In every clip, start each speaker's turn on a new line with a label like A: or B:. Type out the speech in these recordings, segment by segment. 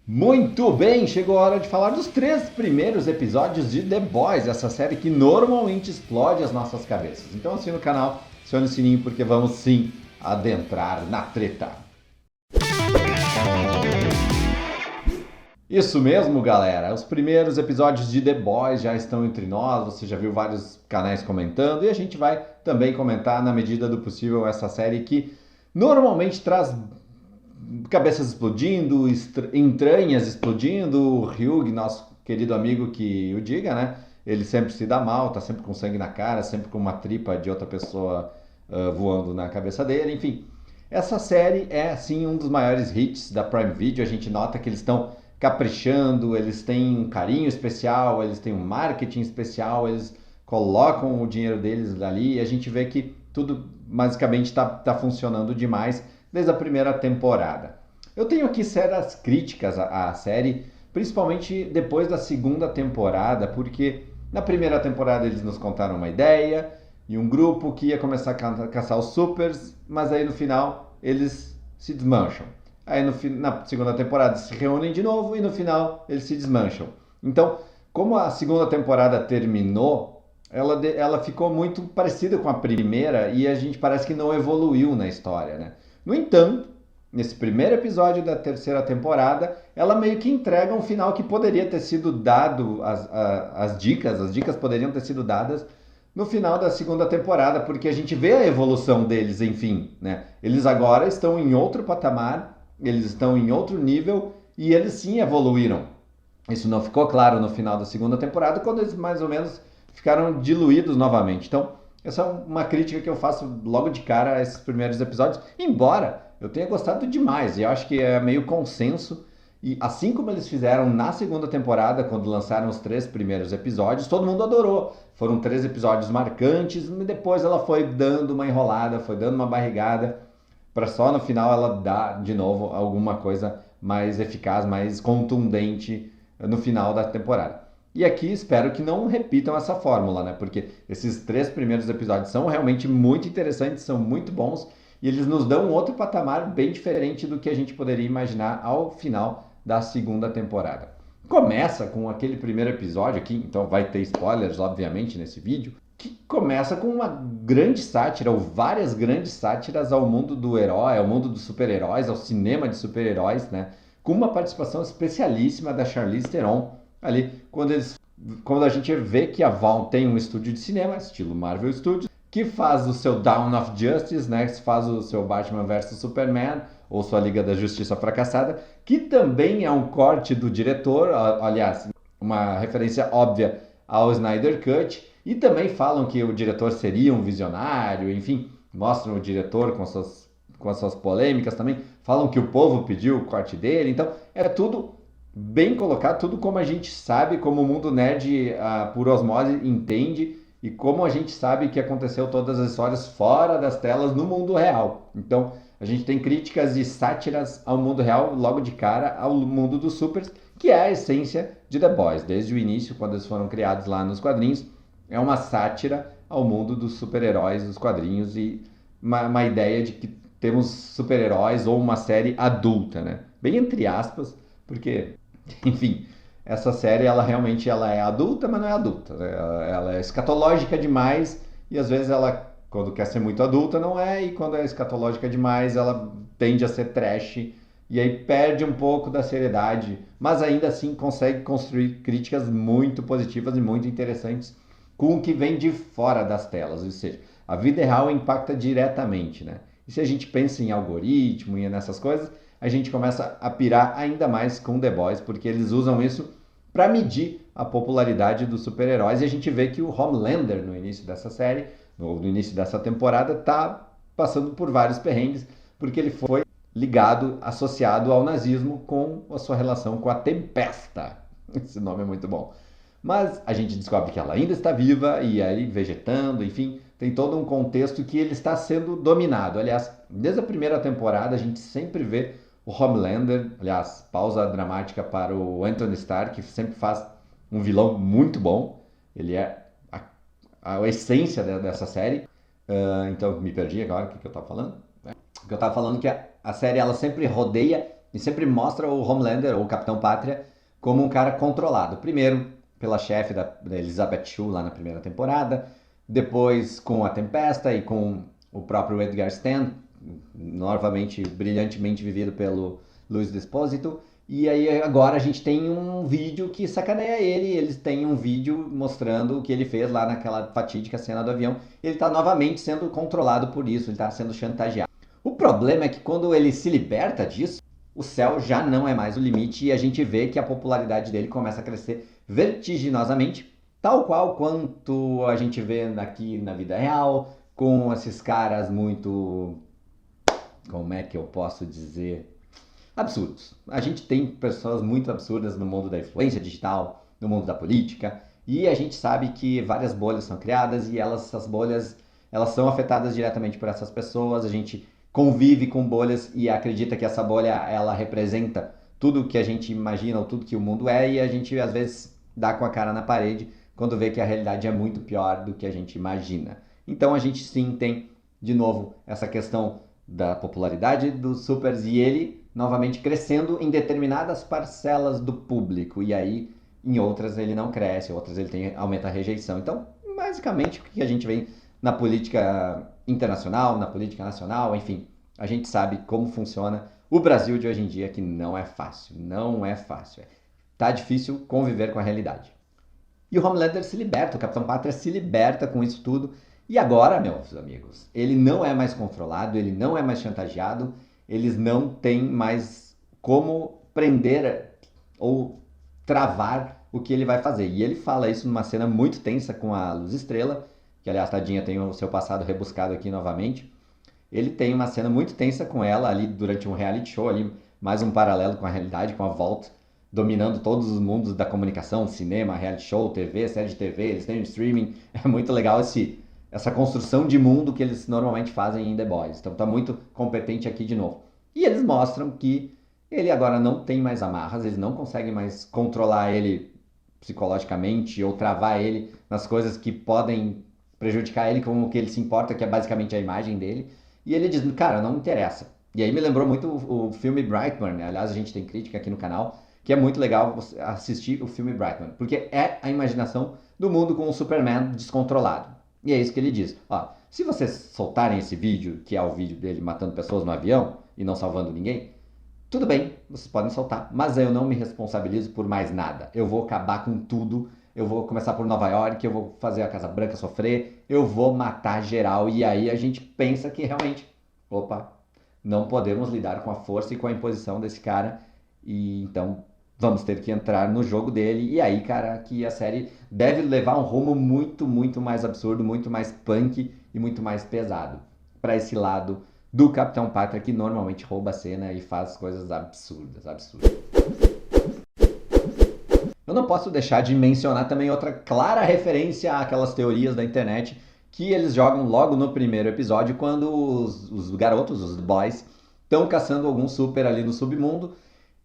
A: Muito bem, chegou a hora de falar dos 3 primeiros episódios de The Boys, essa série que normalmente explode as nossas cabeças. Então assina o canal, acione o sininho porque vamos sim adentrar na treta. Isso mesmo, galera. Os primeiros episódios de The Boys já estão entre nós. Você já viu vários canais comentando e a gente vai também comentar na medida do possível essa série que normalmente traz cabeças explodindo, entranhas explodindo. O Hugh, nosso querido amigo que o diga, né? Ele sempre se dá mal, tá sempre com sangue na cara, sempre com uma tripa de outra pessoa voando na cabeça dele, enfim. Essa série é, sim, um dos maiores hits da Prime Video. A gente nota que eles estão caprichando, eles têm um carinho especial, eles têm um marketing especial, eles colocam o dinheiro deles ali e a gente vê que tudo basicamente está funcionando demais desde a primeira temporada. Eu tenho aqui sérias críticas à série, principalmente depois da segunda temporada, porque na primeira temporada eles nos contaram uma ideia e um grupo que ia começar a caçar os supers, mas aí no final eles se desmancham. Aí na segunda temporada se reúnem de novo e no final eles se desmancham. Então, como a segunda temporada terminou, ela ficou muito parecida com a primeira e a gente parece que não evoluiu na história, né? No entanto, nesse primeiro episódio da terceira temporada, ela meio que entrega um final que poderia ter sido dado, as dicas poderiam ter sido dadas no final da segunda temporada, porque a gente vê a evolução deles, enfim, né? Eles agora estão em outro patamar, eles estão em outro nível e eles sim evoluíram. Isso não ficou claro no final da segunda temporada, quando eles mais ou menos ficaram diluídos novamente. Então, essa é uma crítica que eu faço logo de cara a esses primeiros episódios, embora eu tenha gostado demais, e eu acho que é meio consenso. E assim como eles fizeram na segunda temporada, quando lançaram os 3 primeiros episódios, todo mundo adorou. Foram 3 episódios marcantes, e depois ela foi dando uma enrolada, foi dando uma barrigada, para só no final ela dar de novo alguma coisa mais eficaz, mais contundente no final da temporada. E aqui espero que não repitam essa fórmula, né? Porque esses 3 primeiros episódios são realmente muito interessantes, são muito bons e eles nos dão um outro patamar bem diferente do que a gente poderia imaginar ao final da segunda temporada. Começa com aquele primeiro episódio aqui, então vai ter spoilers, obviamente, nesse vídeo, que começa com uma grande sátira, ou várias grandes sátiras ao mundo do herói, ao mundo dos super-heróis, ao cinema de super-heróis, né? Com uma participação especialíssima da Charlize Theron, ali, quando a gente vê que a Vaughn tem um estúdio de cinema, estilo Marvel Studios, que faz o seu Dawn of Justice, né? Que faz o seu Batman vs Superman, ou sua Liga da Justiça fracassada, que também é um corte do diretor, aliás, uma referência óbvia ao Snyder Cut, e também falam que o diretor seria um visionário, enfim, mostram o diretor com as suas polêmicas também, falam que o povo pediu o corte dele, então é tudo bem colocado, tudo como a gente sabe, como o mundo nerd por osmose entende e como a gente sabe que aconteceu todas as histórias fora das telas no mundo real. Então a gente tem críticas e sátiras ao mundo real logo de cara ao mundo dos supers, que é a essência de The Boys. Desde o início, quando eles foram criados lá nos quadrinhos, é uma sátira ao mundo dos super-heróis dos quadrinhos e uma ideia de que temos super-heróis ou uma série adulta, né? Bem entre aspas, porque enfim, essa série ela realmente ela é adulta, mas não é adulta. Ela é escatológica demais e às vezes ela, quando quer ser muito adulta, não é, e quando é escatológica demais, ela tende a ser trash e aí perde um pouco da seriedade, mas ainda assim consegue construir críticas muito positivas e muito interessantes com o que vem de fora das telas, ou seja, a vida real impacta diretamente, né? E se a gente pensa em algoritmo e nessas coisas, a gente começa a pirar ainda mais com The Boys, porque eles usam isso para medir a popularidade dos super-heróis. E a gente vê que o Homelander, no início dessa série, no início dessa temporada, está passando por vários perrengues, porque ele foi ligado, associado ao nazismo com a sua relação com a Tempesta. Esse nome é muito bom. Mas a gente descobre que ela ainda está viva e aí vegetando, enfim, tem todo um contexto que ele está sendo dominado. Aliás, desde a primeira temporada a gente sempre vê o Homelander, aliás, pausa dramática para o Anthony Starr, que sempre faz um vilão muito bom. Ele é a essência dessa série. Então, me perdi agora, o que eu estava falando? O que eu estava falando é que a série ela sempre rodeia e sempre mostra o Homelander, ou o Capitão Pátria, como um cara controlado. Primeiro, pela chefe da Elizabeth Shue lá na primeira temporada, depois com a Tempesta e com o próprio Edgar Stan, novamente brilhantemente vivido pelo Luiz Desposito. E aí agora a gente tem um vídeo que sacaneia ele, eles têm um vídeo mostrando o que ele fez lá naquela fatídica cena do avião. Ele está novamente sendo controlado por isso, ele está sendo chantageado. O problema é que quando ele se liberta disso, o céu já não é mais o limite e a gente vê que a popularidade dele começa a crescer vertiginosamente, tal qual quanto a gente vê aqui na vida real, com esses caras muito... como é que eu posso dizer... absurdos. A gente tem pessoas muito absurdas no mundo da influência digital, no mundo da política, e a gente sabe que várias bolhas são criadas e essas bolhas elas são afetadas diretamente por essas pessoas. A gente convive com bolhas e acredita que essa bolha ela representa tudo que a gente imagina ou tudo que o mundo é, e a gente às vezes dá com a cara na parede quando vê que a realidade é muito pior do que a gente imagina. Então a gente sim tem, de novo, essa questão da popularidade dos supers e ele novamente crescendo em determinadas parcelas do público, e aí em outras ele não cresce, outras ele aumenta a rejeição. Então, basicamente, o que a gente vê na política internacional, na política nacional, enfim, a gente sabe como funciona o Brasil de hoje em dia, que não é fácil, não é fácil. Tá difícil conviver com a realidade. E o Homelander se liberta, o Capitão Pátria se liberta com isso tudo, e agora, meus amigos, ele não é mais controlado, ele não é mais chantageado, eles não têm mais como prender ou travar o que ele vai fazer. E ele fala isso numa cena muito tensa com a Luz Estrela, que aliás, tadinha, tem o seu passado rebuscado aqui novamente. Ele tem uma cena muito tensa com ela ali durante um reality show, ali, mais um paralelo com a realidade, com a Vault, dominando todos os mundos da comunicação, cinema, reality show, TV, série de TV, eles têm streaming. É muito legal essa construção de mundo que eles normalmente fazem em The Boys. Então tá muito competente aqui de novo. E eles mostram que ele agora não tem mais amarras, eles não conseguem mais controlar ele psicologicamente ou travar ele nas coisas que podem prejudicar ele com o que ele se importa, que é basicamente a imagem dele. E ele diz, cara, não me interessa. E aí me lembrou muito o filme Brightburn, né? Aliás, a gente tem crítica aqui no canal, que é muito legal assistir o filme Brightburn, porque é a imaginação do mundo com o Superman descontrolado. E é isso que ele diz. Ó, se vocês soltarem esse vídeo, que é o vídeo dele matando pessoas no avião e não salvando ninguém, tudo bem, vocês podem soltar, mas eu não me responsabilizo por mais nada. Eu vou acabar com tudo, eu vou começar por Nova York, eu vou fazer a Casa Branca sofrer, eu vou matar geral. E aí a gente pensa que realmente, opa, não podemos lidar com a força e com a imposição desse cara, e então vamos ter que entrar no jogo dele. E aí, cara, que a série deve levar um rumo muito, muito mais absurdo, muito mais punk e muito mais pesado para esse lado do Capitão Pátria, que normalmente rouba a cena e faz coisas absurdas, absurdas. Eu não posso deixar de mencionar também outra clara referência àquelas teorias da internet que eles jogam logo no primeiro episódio, quando os garotos, os boys, estão caçando algum super ali no submundo.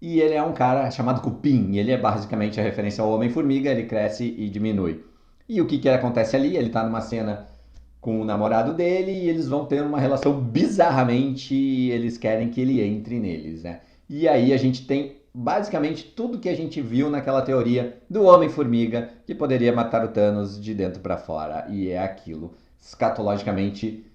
A: E ele é um cara chamado Cupim, e ele é basicamente a referência ao Homem-Formiga, ele cresce e diminui. E o que acontece ali? Ele tá numa cena com o namorado dele e eles vão ter uma relação bizarramente, eles querem que ele entre neles, né? E aí a gente tem basicamente tudo que a gente viu naquela teoria do Homem-Formiga, que poderia matar o Thanos de dentro para fora, e é aquilo, escatologicamente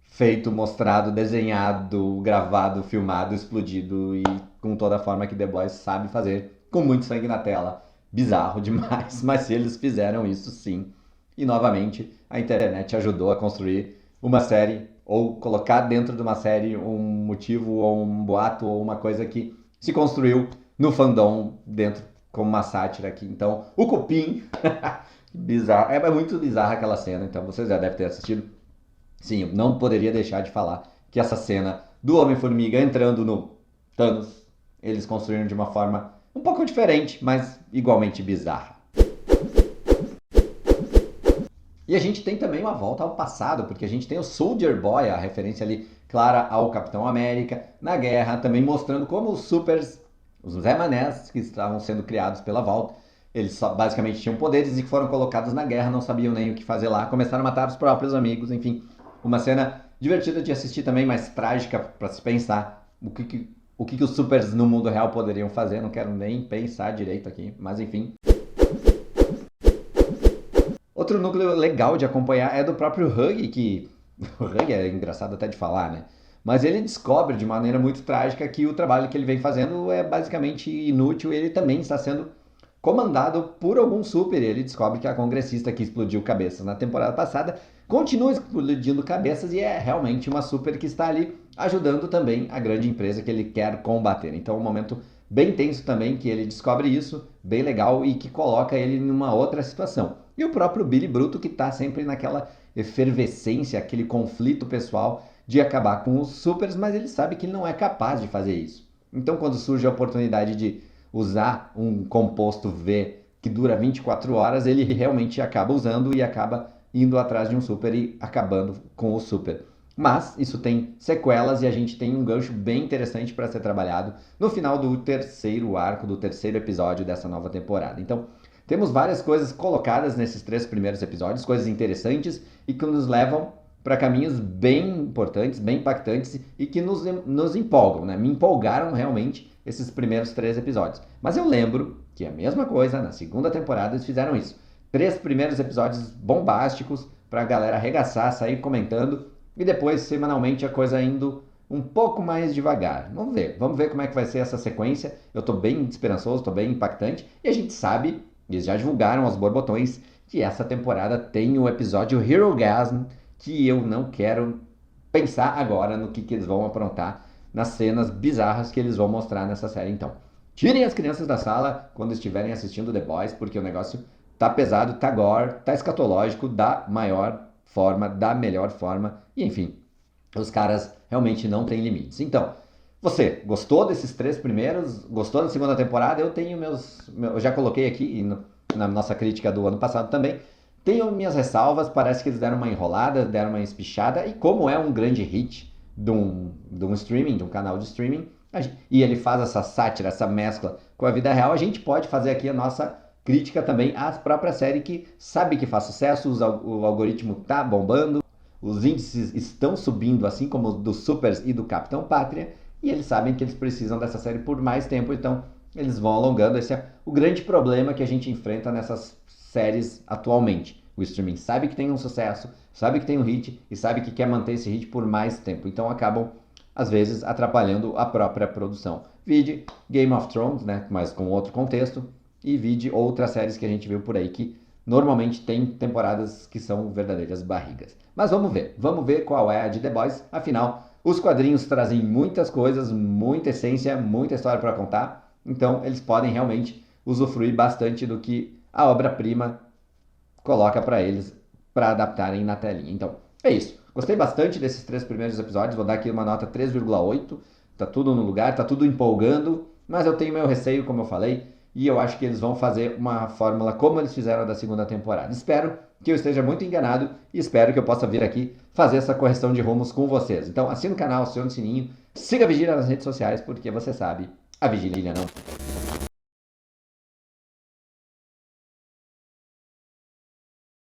A: feito, mostrado, desenhado, gravado, filmado, explodido e com toda a forma que The Boys sabe fazer, com muito sangue na tela. Bizarro demais, mas eles fizeram isso sim. E novamente, a internet ajudou a construir uma série, ou colocar dentro de uma série um motivo, ou um boato, ou uma coisa que se construiu no fandom dentro como uma sátira aqui. Então, o Cupim, bizarro, é muito bizarra aquela cena, então vocês já devem ter assistido. Sim, eu não poderia deixar de falar que essa cena do Homem-Formiga entrando no Thanos, eles construíram de uma forma um pouco diferente, mas igualmente bizarra. E a gente tem também uma volta ao passado, porque a gente tem o Soldier Boy, a referência ali clara ao Capitão América, na guerra, também mostrando como os supers, os Zé Manés, que estavam sendo criados pela Vault, eles basicamente tinham poderes e foram colocados na guerra, não sabiam nem o que fazer lá, começaram a matar os próprios amigos, enfim. Uma cena divertida de assistir também, mas trágica para se pensar o o que os supers no mundo real poderiam fazer, não quero nem pensar direito aqui, mas enfim. Outro núcleo legal de acompanhar é do próprio Huggy, que o Huggy é engraçado até de falar, né? Mas ele descobre de maneira muito trágica que o trabalho que ele vem fazendo é basicamente inútil e ele também está sendo comandado por algum super. Ele descobre que a congressista que explodiu cabeças na temporada passada continua explodindo cabeças e é realmente uma super que está ali ajudando também a grande empresa que ele quer combater. Então é um momento bem tenso também que ele descobre isso, bem legal e que coloca ele numa outra situação. E o próprio Billy Bruto que está sempre naquela efervescência, aquele conflito pessoal de acabar com os supers, mas ele sabe que ele não é capaz de fazer isso. Então quando surge a oportunidade de usar um composto V que dura 24 horas, ele realmente acaba usando e acaba indo atrás de um super e acabando com o super. Mas isso tem sequelas e a gente tem um gancho bem interessante para ser trabalhado no final do terceiro arco, do terceiro episódio dessa nova temporada. Então, temos várias coisas colocadas nesses 3 primeiros episódios, coisas interessantes e que nos levam para caminhos bem importantes, bem impactantes e que nos empolgam, né? Me empolgaram realmente esses primeiros 3 episódios. Mas eu lembro que a mesma coisa, na segunda temporada eles fizeram isso. 3 primeiros episódios bombásticos para a galera arregaçar, sair comentando e depois, semanalmente, a coisa indo um pouco mais devagar. Vamos ver como é que vai ser essa sequência. Eu estou bem esperançoso, estou bem impactante e a gente sabe, eles já divulgaram aos borbotões, que essa temporada tem o episódio Herogasm, que eu não quero pensar agora no que eles vão aprontar nas cenas bizarras que eles vão mostrar nessa série. Então, tirem as crianças da sala quando estiverem assistindo The Boys, porque o negócio tá pesado, tá gore, tá escatológico, da maior forma, da melhor forma, e enfim, os caras realmente não têm limites. Então, você gostou desses 3 primeiros? Gostou da segunda temporada? Eu tenho eu já coloquei aqui na nossa crítica do ano passado também. Tenho minhas ressalvas, parece que eles deram uma enrolada, deram uma espichada, e como é um grande hit de um streaming, de um canal de streaming, e ele faz essa sátira, essa mescla com a vida real, a gente pode fazer aqui a nossa crítica também à própria série que sabe que faz sucesso, o algoritmo tá bombando, os índices estão subindo, assim como os dos Supers e do Capitão Pátria, e eles sabem que eles precisam dessa série por mais tempo, então eles vão alongando. Esse é o grande problema que a gente enfrenta nessas séries atualmente. O streaming sabe que tem um sucesso, sabe que tem um hit e sabe que quer manter esse hit por mais tempo. Então acabam, às vezes, atrapalhando a própria produção. Vide Game of Thrones, né, mas com outro contexto, e vide outras séries que a gente viu por aí que normalmente tem temporadas que são verdadeiras barrigas. Mas vamos ver qual é a de The Boys. Afinal, os quadrinhos trazem muitas coisas, muita essência, muita história para contar. Então eles podem realmente usufruir bastante do que a obra-prima coloca para eles para adaptarem na telinha. Então, é isso. Gostei bastante desses 3 primeiros episódios. Vou dar aqui uma nota 3,8. Tá tudo no lugar, tá tudo empolgando. Mas eu tenho meu receio, como eu falei. E eu acho que eles vão fazer uma fórmula como eles fizeram da segunda temporada. Espero que eu esteja muito enganado e espero que eu possa vir aqui fazer essa correção de rumos com vocês. Então assina o canal, acione o sininho, siga a Vigília nas redes sociais, porque você sabe, a Vigília não